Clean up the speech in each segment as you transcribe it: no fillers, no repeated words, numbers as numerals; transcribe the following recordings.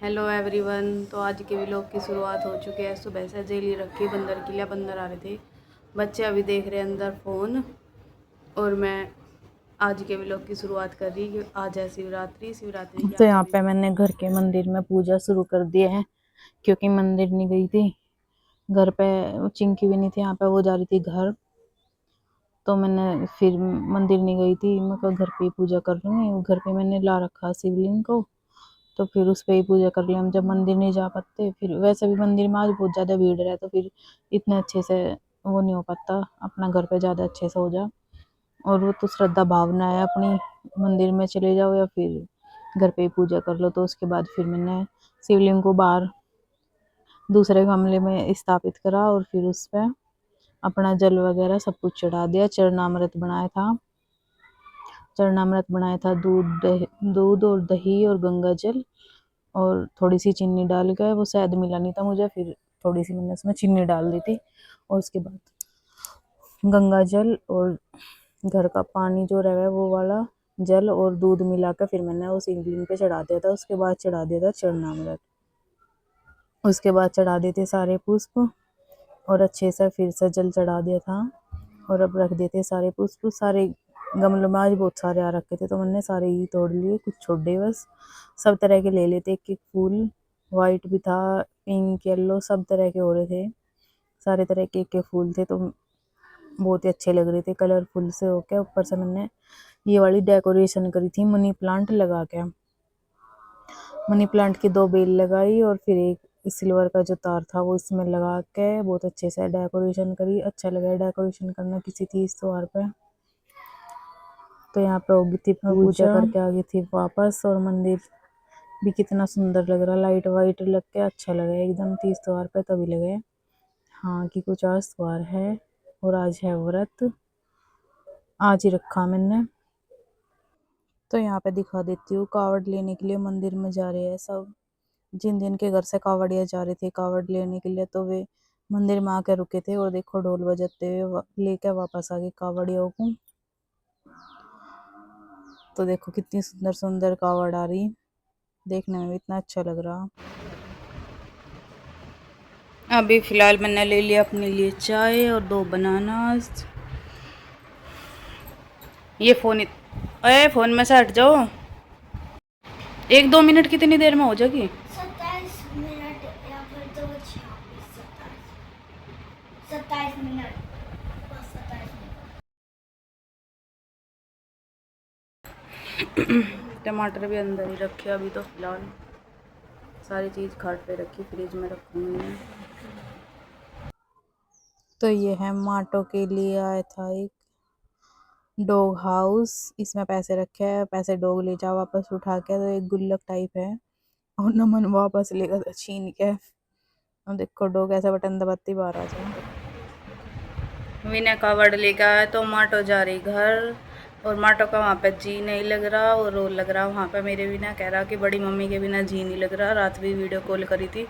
Hello everyone. तो आज के व्लॉग की शुरुआत हो चुकी है। सुबह से जेली रखी बंदर के लिए, बंदर आ रहे थे। बच्चे अभी देख रहे हैं अंदर फ़ोन, और मैं आज के व्लॉग की शुरुआत कर रही कि आज है शिवरात्रि। शिवरात्रि की तो आप यहाँ सभी पे मैंने घर के मंदिर में पूजा शुरू कर दी है, क्योंकि मंदिर नहीं गई थी। घर पे चिंकी भी नहीं थी, यहाँ पे वो जा रही थी घर। तो मैंने फिर मंदिर नहीं गई थी, मैं कहा घर पे ही पूजा कर लूँगी। घर पे मैंने ला रखा शिवलिंग को, तो फिर उस पे ही पूजा कर लिया। हम जब मंदिर नहीं जा पाते, फिर वैसे भी मंदिर में आज बहुत ज़्यादा भीड़ है, तो फिर इतने अच्छे से वो नहीं हो पाता, अपना घर पे ज़्यादा अच्छे से हो जा। और वो तो श्रद्धा भावना है अपनी, मंदिर में चले जाओ या फिर घर पे ही पूजा कर लो। तो उसके बाद फिर मैंने शिवलिंग को बाहर दूसरे गमले में स्थापित करा, और फिर उस पर अपना जल वगैरह सब कुछ चढ़ा दिया। चरणामृत बनाया था दूध और दही और गंगा जल और थोड़ी सी चीनी डाल के। वो शायद मिला नहीं था मुझे, फिर थोड़ी सी मैंने उसमें चीनी डाल दी थी। और उसके बाद गंगा जल और घर का पानी जो रहा है वो वाला जल और दूध मिलाकर फिर मैंने उस शिवलिंग पे चढ़ा दिया था। उसके बाद चढ़ा दिया था चरणामृत। उसके बाद चढ़ा देते सारे पुष्प, और अच्छे से फिर से जल चढ़ा दिया था। और अब रख देते सारे पुष्प। सारे गमलों में आज बहुत सारे आ रखे थे, तो मैंने सारे ही तोड़ लिए, कुछ छोड़े बस। सब तरह के ले लेते एक एक फूल। वाइट भी था, पिंक येलो सब तरह के हो रहे थे। सारे तरह के एक एक फूल थे, तो बहुत ही अच्छे लग रहे थे कलरफुल से होके। ऊपर से मैंने ये वाली डेकोरेशन करी थी मनी प्लांट लगा के। मनी प्लांट की 2 बेल लगाई, और फिर एक सिल्वर का जो तार था वो इसमें लगा के बहुत अच्छे से डेकोरेशन करी। अच्छा लगा डेकोरेशन करना किसी तीज त्योहार पे। तो यहाँ पे होगी थी पूजा करके आ गई थी वापस, और मंदिर भी कितना सुंदर लग रहा, लाइट वाइट लग के अच्छा लगा एकदम। तीज त्योहार पे तभी लगे हाँ कि कुछ आज त्योहार है। और आज है व्रत, आज ही रखा मैंने। तो यहाँ पे दिखा देती हूँ, कावड़ लेने के लिए मंदिर में जा रहे हैं सब। जिन जिन के घर से कावड़िया जा रहे थे कावड़ लेने के लिए, तो वे मंदिर में आकर रुके थे। और देखो ढोल बजाते हुए लेकर वापस आ गए कावड़ियों को। तो देखो कितनी सुंदर सुंदर कावड़ आ रही, देखने में भी इतना अच्छा लग रहा। अभी फ़िलहाल मैंने ले लिया अपने लिए चाय और 2 बनानास। ये अरे फ़ोन में से हट जाओ। 1-2 मिनट कितनी देर में हो जाएगी? 27 मिनट या फिर तो 27 मिनट, बस 27 मिनट। टमाटर भी अंदर ही रखे अभी तो फ़िलहाल। सारी चीज़ खाट पे रखी, फ्रिज में रखूँगी मैं। तो ये है माटो के लिए आया था एक डॉग हाउस। इसमें पैसे रखे हैं, पैसे डॉग ले जा वापस उठा के। तो एक गुल्लक टाइप है, और नमन वापस लेगा तो छीन के। और देखो डॉग ऐसा बटन दबाती बाहर आ जाए। विनय कावड़ लेके आया तो माटो जा रही घर, और माटो का वहाँ पे जी नहीं लग रहा, और रो लग रहा वहाँ पे। मेरे बिना कह रहा कि बड़ी मम्मी के बिना जी नहीं लग रहा। रात भी वीडियो कॉल करी थी,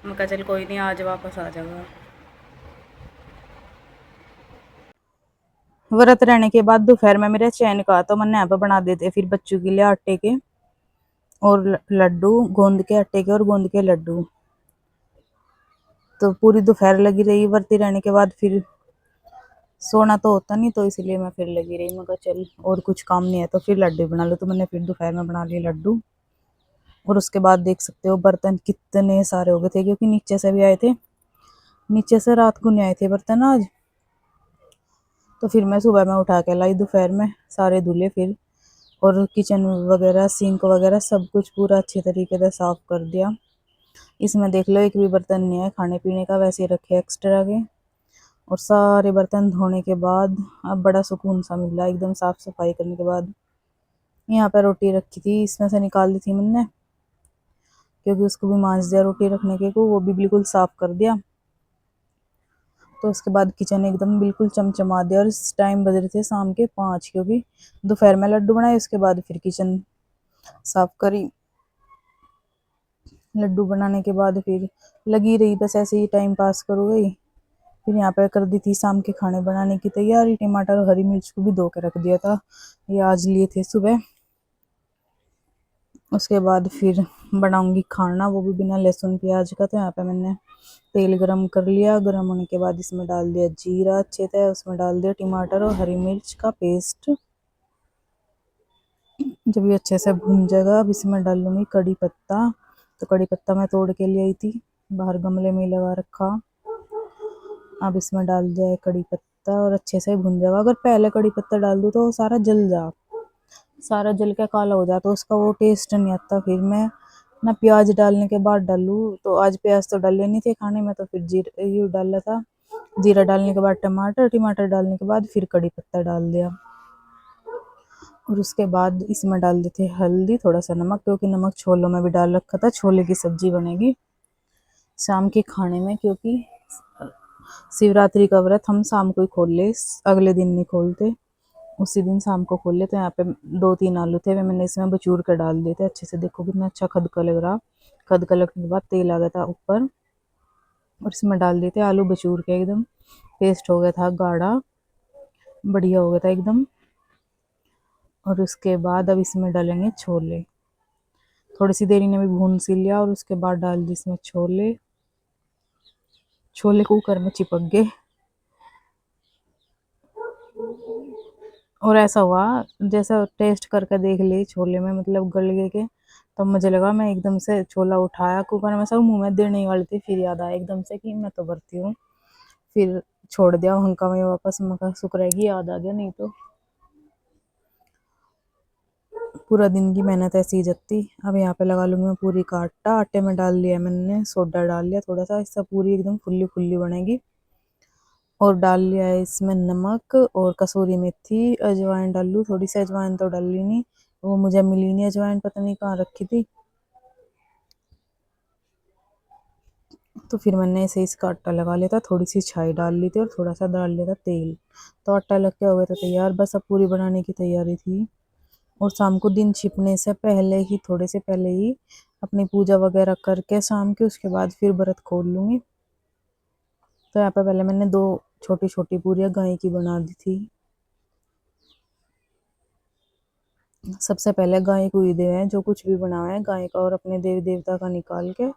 मैं कहा चल कोई नहीं आज वापस आ जाएगा। व्रत रहने के बाद दोपहर में मेरा चैन का, तो मैंने यहाँ पे बना देते फिर बच्चों के लिए आटे के और लड्डू, गोंद के आटे के और गोंद के लड्डू। तो पूरी दोपहर लगी रही व्रती रहने के बाद। फिर सोना तो होता नहीं, तो इसलिए मैं फिर लगी रही। मैं कहा चल और कुछ काम नहीं है तो फिर लड्डू बना लो। तो मैंने फिर दोपहर में बना लिए लड्डू। और उसके बाद देख सकते हो बर्तन कितने सारे हो गए थे, क्योंकि नीचे से भी आए थे। नीचे से रात को नहीं आए थे बर्तन आज, तो फिर मैं सुबह में उठा के लाई दोपहर में सारे धुले फिर। और किचन वगैरह सिंक वगैरह सब कुछ पूरा अच्छे तरीके से साफ कर दिया। इसमें देख लो एक भी बर्तन नहीं है खाने पीने का, वैसे रखे एक्स्ट्रा के। और सारे बर्तन धोने के बाद अब बड़ा सुकून सा मिल रहा है एकदम साफ सफाई करने के बाद। यहाँ पे रोटी रखी थी, इसमें से निकाल दी थी मैंने, क्योंकि उसको भी मांज दिया रोटी रखने के को, वो भी बिल्कुल साफ कर दिया। तो उसके बाद किचन एकदम बिल्कुल चमचमा दिया। और इस टाइम बज रहे थे शाम के 5, क्योंकि दोपहर में लड्डू बनाए, उसके बाद फिर किचन साफ करी। लड्डू बनाने के बाद फिर लगी रही बस ऐसे ही टाइम पास करो गई। फिर यहाँ पे कर दी थी शाम के खाने बनाने की तैयारी। टमाटर और हरी मिर्च को भी धो के रख दिया था, ये आज लिए थे सुबह। उसके बाद फिर बनाऊंगी खाना, वो भी बिना लहसुन प्याज का। तो यहाँ पे मैंने तेल गरम कर लिया। गरम होने के बाद इसमें डाल दिया जीरा अच्छे से, उसमें डाल दिया टमाटर और हरी मिर्च का पेस्ट। जब ये अच्छे से भून जाएगा, अब इसमें डाल लूँगी कड़ी पत्ता। तो कड़ी पत्ता मैं तोड़ के ले आई थी, बाहर गमले में लगा रखा। अब इसमें डाल दिया है कड़ी पत्ता और अच्छे से भून जाएगा। अगर पहले कड़ी पत्ता डाल दूँ तो वो सारा जल के काला हो जाता, तो उसका वो टेस्ट नहीं आता। फिर मैं ना प्याज डालने के बाद डालूँ, तो आज प्याज तो डाले नहीं थे खाने में, तो फिर जीरा ये डाला था। जीरा डालने के बाद टमाटर डालने के बाद फिर कड़ी पत्ता डाल दिया। और उसके बाद इसमें डाल देते हल्दी, थोड़ा सा नमक, क्योंकि नमक छोलों में भी डाल रखा था। छोले की सब्जी बनेगी शाम के खाने में, क्योंकि शिवरात्रि का व्रत हम शाम को ही खोल ले, अगले दिन नहीं खोलते, उसी दिन शाम को खोल ले। तो यहाँ पे 2-3 आलू थे, वे मैंने इसमें बचूर के डाल दिए थे अच्छे से। देखो कितना अच्छा खदका लग रहा। खदका लगने के बाद तेल आ गया था ऊपर, और इसमें डाल दिए थे आलू बचूर के। एकदम पेस्ट हो गया था गाढ़ा, बढ़िया हो गया था एकदम। और उसके बाद अब इसमें डालेंगे छोले। थोड़ी सी देरी ने भी भून सी लिया, और उसके बाद डाल दी इसमें छोले। छोले कुकर में चिपक गए, और ऐसा हुआ जैसा टेस्ट करके देख ली छोले में, मतलब गल गए के। तब मुझे लगा, मैं एकदम से छोला उठाया कुकर में, सब मुंह में देने वाली थी, फिर याद आया एकदम से कि मैं तो भरती हूँ। फिर छोड़ दिया हंका में वापस, मका शुक्र है कि याद आ गया, नहीं तो पूरा दिन की मेहनत ऐसी ही जाती। अब यहाँ पे लगा लूँगी मैं पूरी का आटा। आटे में डाल लिया मैंने सोडा, डाल लिया थोड़ा सा, इससे पूरी एकदम फुल्ली फुल्ली बनेगी। और डाल लिया है इसमें नमक और कसूरी मेथी। अजवाइन डाल लूँ थोड़ी सी, अजवाइन तो डाली नहीं, वो मुझे मिली नहीं अजवाइन, पता नहीं कहाँ रखी थी। तो फिर मैंने ऐसे इसका आटा लगा लिया था, थोड़ी सी छाई डाल ली थी, और थोड़ा सा डाल लिया था तेल। तो आटा लग के हो गया था तैयार, बस अब पूरी बनाने की तैयारी थी। और शाम को दिन छिपने से पहले ही, थोड़े से पहले ही अपनी पूजा वगैरह करके शाम की, उसके बाद फिर व्रत खोल लूँगी। तो यहाँ पे पहले मैंने 2 छोटी छोटी पूरियाँ गाय की बना दी थी। सबसे पहले गाय को ही दे हैं, जो कुछ भी बनाया है गाय का, और अपने देवी देवता का निकाल के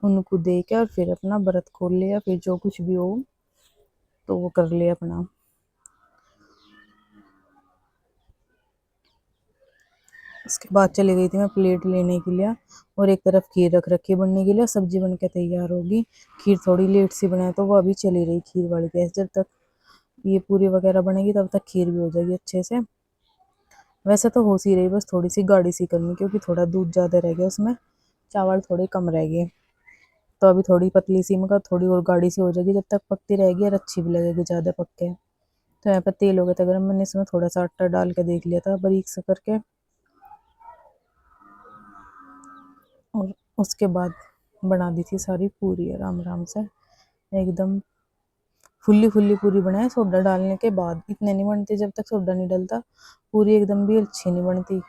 उनको दे के, और फिर अपना व्रत खोल लिया। फिर जो कुछ भी हो तो वो कर लिया अपना। उसके बाद चली गई थी मैं प्लेट लेने के लिए, और एक तरफ खीर रख रखी बनने के लिए, सब्जी बन के तैयार होगी। खीर थोड़ी लेट सी बनाए, तो वो अभी चली रही खीर वाली गैस। जब तक ये पूरी वगैरह बनेगी तब तक खीर भी हो जाएगी अच्छे से। वैसे तो हो सी रही, बस थोड़ी सी गाढ़ी सी करनी, क्योंकि थोड़ा दूध ज़्यादा रह गया उसमें, चावल थोड़े कम रह गए। तो अभी थोड़ी पतली सी, मगर थोड़ी और गाढ़ी सी हो जाएगी, जब तक पकती रहेगी और अच्छी भी लगेगी ज़्यादा पक के। तो यहाँ पर तेल हो गया था गर्म, मैंने इसमें थोड़ा सा आटा डाल के देख लिया था बारीक सा करके। और उसके बाद बना दी थी सारी पूरी आराम आराम से, एकदम फुल्ली फुल्ली पूरी बनाए। सोडा डालने के बाद इतने नहीं बनती, जब तक सोडा नहीं डलता पूरी एकदम भी अच्छी नहीं बनती।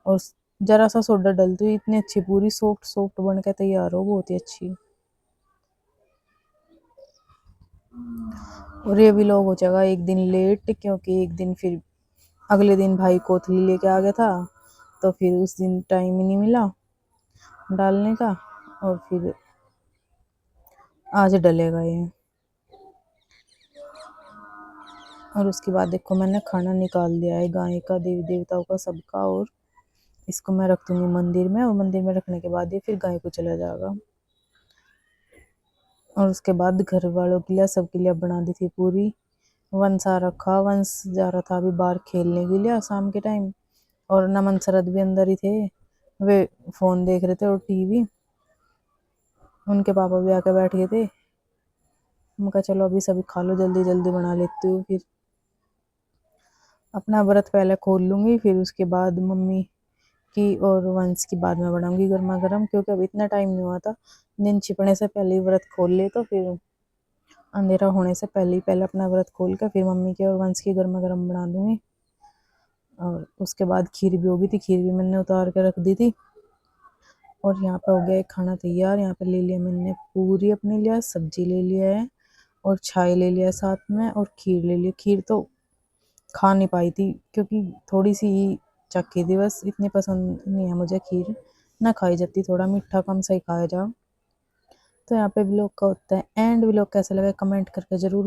और जरा सा सोडा डलती हुई इतनी अच्छी पूरी सॉफ्ट सॉफ्ट बन के तैयार हो, बहुत ही अच्छी। और ये भी लोग हो जाएगा एक दिन लेट, क्योंकि एक दिन फिर अगले दिन भाई कोथली लेके आ गया था, तो फिर उस दिन टाइम ही नहीं मिला डालने का। और फिर आज डलेगा ये। और उसके बाद देखो मैंने खाना निकाल दिया है गाय का, देवी देवताओं का, सबका। और इसको मैं रख दूंगी मंदिर में, और मंदिर में रखने के बाद ये फिर गाय को चला जाएगा। और उसके बाद घर वालों के लिए, सबके लिए बना दी थी पूरी। वंश आ रखा, वंश जा रहा था अभी बाहर खेलने के लिए शाम के टाइम, और नमन शरद भी अंदर ही थे, वे फोन देख रहे थे और टीवी। उनके पापा भी आके बैठ गए थे। मैं कहा चलो अभी सभी खा लो, जल्दी जल्दी बना लेती हूँ। फिर अपना व्रत पहले खोल लूँगी, फिर उसके बाद मम्मी की और वंश की बाद में बनाऊँगी गर्मा गर्म, क्योंकि अब इतना टाइम नहीं हुआ था। दिन छिपने से पहले ही व्रत खोल ले, तो फिर अंधेरा होने से पहले ही पहले अपना व्रत खोल कर फिर मम्मी के और वंश की गर्मा गर्म बना दूँगी। और उसके बाद खीर भी होगी थी, खीर भी मैंने उतार के रख दी थी। और यहाँ पे हो गया खाना तैयार। यहाँ पे ले लिया मैंने पूरी अपने लिए, सब्जी ले लिया है, और छाई ले लिया साथ में, और खीर ले लिया। खीर तो खा नहीं पाई थी, क्योंकि थोड़ी सी ही चखी थी बस, इतनी पसंद नहीं है मुझे खीर। ना खाई जाती, थोड़ा मीठा कम सही खाया जाओ। तो यहाँ पे व्लॉग का होता है एंड। व्लॉग कैसा लगा कमेंट करके जरूर